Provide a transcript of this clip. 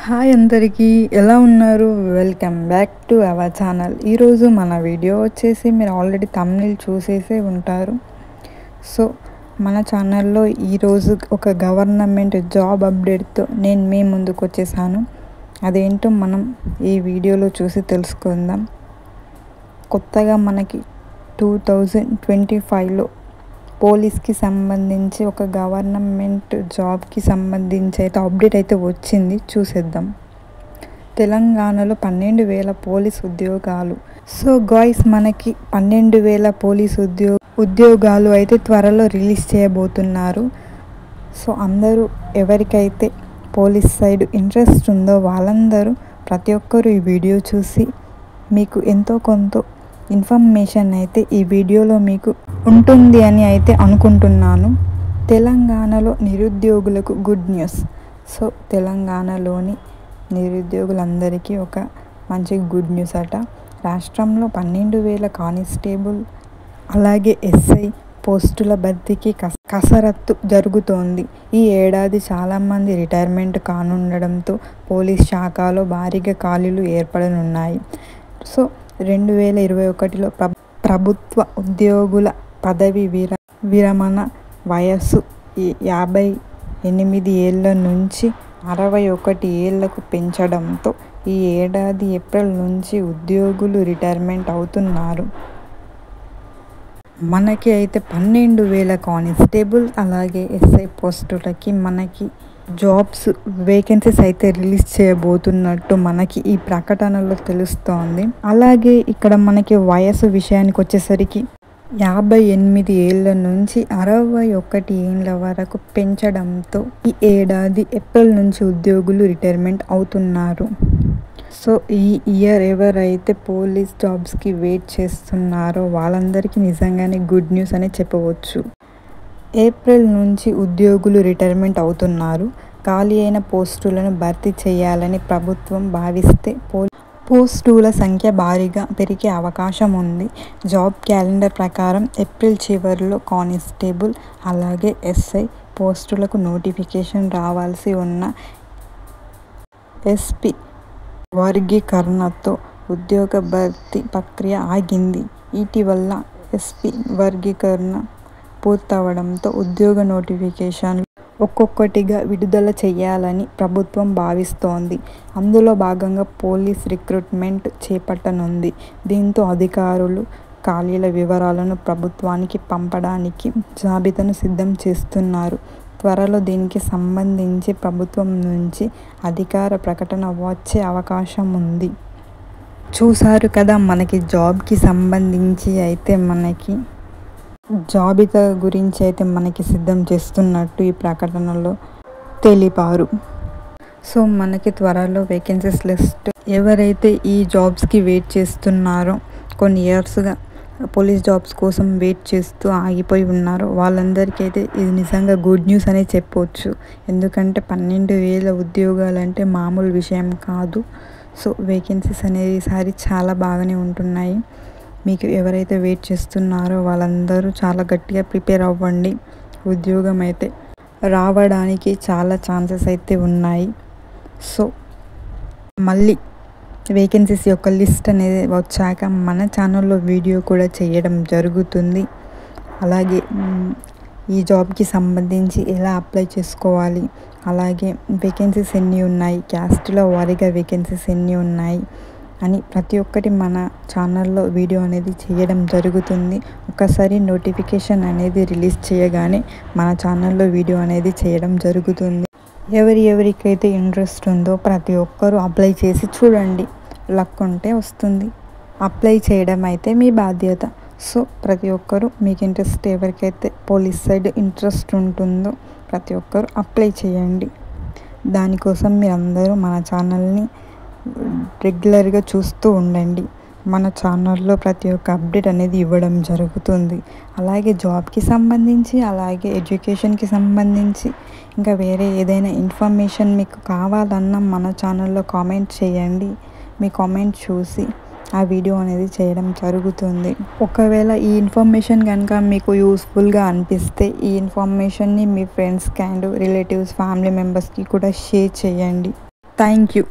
Hi అందరికీ, ఎలా ఉన్నారు? Welcome back to our channel. ఈరోజు మన వీడియో వచ్చేసి మీరు ఆల్రెడీ థంబ్నెయిల్ చూసేసే ఉంటారు. సో మన ఛానల్లో ఈరోజు ఒక గవర్నమెంట్ జాబ్ అప్డేట్తో నేను మీ ముందుకు వచ్చేసాను. అదేంటో మనం ఈ వీడియోలో చూసి తెలుసుకుందాం. కొత్తగా మనకి 2025లో పోలీస్కి సంబంధించి ఒక గవర్నమెంట్ జాబ్కి సంబంధించి అయితే అప్డేట్ అయితే వచ్చింది, చూసేద్దాం. తెలంగాణలో 12,000 పోలీస్ ఉద్యోగాలు. సో గాయ్స్, మనకి 12,000 పోలీస్ ఉద్యోగాలు అయితే త్వరలో రిలీజ్ చేయబోతున్నారు. సో అందరూ ఎవరికైతే పోలీస్ సైడ్ ఇంట్రెస్ట్ ఉందో వాళ్ళందరూ ప్రతి ఒక్కరూ ఈ వీడియో చూసి మీకు ఎంతో కొంత ఇన్ఫర్మేషన్ అయితే ఈ వీడియోలో మీకు ఉంటుంది అని అయితే అనుకుంటున్నాను. తెలంగాణలో నిరుద్యోగులకు గుడ్ న్యూస్. సో తెలంగాణలోని నిరుద్యోగులందరికీ ఒక మంచి గుడ్ న్యూస్ అట. రాష్ట్రంలో 12,000 కానిస్టేబుల్ అలాగే ఎస్ఐ పోస్టుల భర్తీకి కసరత్తు జరుగుతోంది. ఈ ఏడాది చాలామంది రిటైర్మెంట్ కానుండడంతో పోలీస్ శాఖలో భారీగా ఖాళీలు ఏర్పడనున్నాయి. సో 2021లో ప్రభుత్వ ఉద్యోగుల పదవి విరమణ వయస్సు 58 ఏళ్ల నుంచి 61 ఏళ్లకు పెంచడంతో ఈ ఏడాది ఏప్రిల్ నుంచి ఉద్యోగులు రిటైర్మెంట్ అవుతున్నారు. మనకి అయితే 12,000 కానిస్టేబుల్ అలాగే ఎస్ఐ పోస్టులకి మనకి జాబ్స్ వేకెన్సీస్ అయితే రిలీజ్ చేయబోతున్నట్టు మనకి ఈ ప్రకటనలో తెలుస్తోంది. అలాగే ఇక్కడ మనకి వయసు విషయానికి వచ్చేసరికి 58 ఏళ్ల నుంచి 61 ఏళ్ల వరకు పెంచడంతో ఈ ఏడాది ఏప్రిల్ నుంచి ఉద్యోగులు రిటైర్మెంట్ అవుతున్నారు. సో ఈ ఇయర్ ఎవరైతే పోలీస్ జాబ్స్కి వెయిట్ చేస్తున్నారో వాళ్ళందరికీ నిజంగానే గుడ్ న్యూస్ అని చెప్పవచ్చు. ఏప్రిల్ నుంచి ఉద్యోగులు రిటైర్మెంట్ అవుతున్నారు. ఖాళీ అయిన పోస్టులను భర్తీ చేయాలని ప్రభుత్వం భావిస్తే పోస్టుల సంఖ్య భారీగా పెరిగే అవకాశం ఉంది. జాబ్ క్యాలెండర్ ప్రకారం ఏప్రిల్ చివరిలో కానిస్టేబుల్ అలాగే ఎస్ఐ పోస్టులకు నోటిఫికేషన్ రావాల్సి ఉన్న ఎస్పీ వర్గీకరణతో ఉద్యోగ భర్తీ ప్రక్రియ ఆగింది. ఇటీవల ఎస్పీ వర్గీకరణ పూర్తవడంతో ఉద్యోగ నోటిఫికేషన్లు ఒక్కొక్కటిగా విడుదల చేయాలని ప్రభుత్వం భావిస్తోంది. అందులో భాగంగా పోలీస్ రిక్రూట్మెంట్ చేపట్టనుంది. దీంతో అధికారులు ఖాళీల వివరాలను ప్రభుత్వానికి పంపడానికి జాబితాను సిద్ధం చేస్తున్నారు. త్వరలో దీనికి సంబంధించి ప్రభుత్వం నుంచి అధికార ప్రకటన వచ్చే అవకాశం ఉంది. చూసారు కదా, మనకి జాబ్కి సంబంధించి అయితే మనకి జాబితా గురించి అయితే మనకి సిద్ధం చేస్తున్నట్టు ఈ ప్రకటనలో తెలిపారు. సో మనకి త్వరలో వేకెన్సీస్ లిస్ట్ ఎవరైతే ఈ జాబ్స్కి వెయిట్ చేస్తున్నారో, కొన్ని ఇయర్స్గా పోలీస్ జాబ్స్ కోసం వెయిట్ చేస్తూ ఆగిపోయి ఉన్నారో వాళ్ళందరికీ అయితే ఇది నిజంగా గుడ్ న్యూస్ అనే చెప్పవచ్చు. ఎందుకంటే 12,000 ఉద్యోగాలు అంటే మామూలు విషయం కాదు. సో వేకెన్సీస్ అనేది ఈసారి చాలా బాగానే ఉంటున్నాయి. మీకు ఎవరైతే వెయిట్ చేస్తున్నారో వాళ్ళందరూ చాలా గట్టిగా ప్రిపేర్ అవ్వండి. ఉద్యోగం అయితే రావడానికి చాలా ఛాన్సెస్ అయితే ఉన్నాయి. సో మళ్ళీ వేకెన్సీస్ యొక్క లిస్ట్ అనేది వచ్చాక మన ఛానల్లో వీడియో కూడా చేయడం జరుగుతుంది. అలాగే ఈ జాబ్కి సంబంధించి ఎలా అప్లై చేసుకోవాలి, అలాగే వేకెన్సీస్ ఎన్ని ఉన్నాయి, క్యాస్ట్లో వారీగా వేకెన్సీస్ ఎన్ని ఉన్నాయి అని ప్రతి ఒక్కటి మన ఛానల్లో వీడియో అనేది చేయడం జరుగుతుంది. ఒకసారి నోటిఫికేషన్ అనేది రిలీజ్ చేయగానే మన ఛానల్లో వీడియో అనేది చేయడం జరుగుతుంది. ఎవరికైతే ఇంట్రెస్ట్ ఉందో ప్రతి ఒక్కరూ అప్లై చేసి చూడండి. లక్ ఉంటే వస్తుంది. అప్లై చేయడం అయితే మీ బాధ్యత. సో ప్రతి ఒక్కరూ మీకు ఇంట్రెస్ట్, ఎవరికైతే పోలీస్ సైడ్ ఇంట్రెస్ట్ ఉంటుందో ప్రతి ఒక్కరూ అప్లై చేయండి. దానికోసం మీరందరూ మన ఛానల్ని రెగ్యులర్గా చూస్తూ ఉండండి. మన ఛానల్లో ప్రతి ఒక్క అప్డేట్ అనేది ఇవ్వడం జరుగుతుంది. అలాగే జాబ్కి సంబంధించి, అలాగే ఎడ్యుకేషన్కి సంబంధించి, ఇంకా వేరే ఏదైనా ఇన్ఫర్మేషన్ మీకు కావాలన్నా మన ఛానల్లో కామెంట్ చేయండి. మీ కామెంట్ చూసి ఆ వీడియో అనేది చేయడం జరుగుతుంది. ఒకవేళ ఈ ఇన్ఫర్మేషన్ కనుక మీకు యూస్ఫుల్గా అనిపిస్తే ఈ ఇన్ఫర్మేషన్ని మీ ఫ్రెండ్స్కి అండ్ రిలేటివ్స్, ఫ్యామిలీ మెంబర్స్కి కూడా షేర్ చేయండి. Thank you.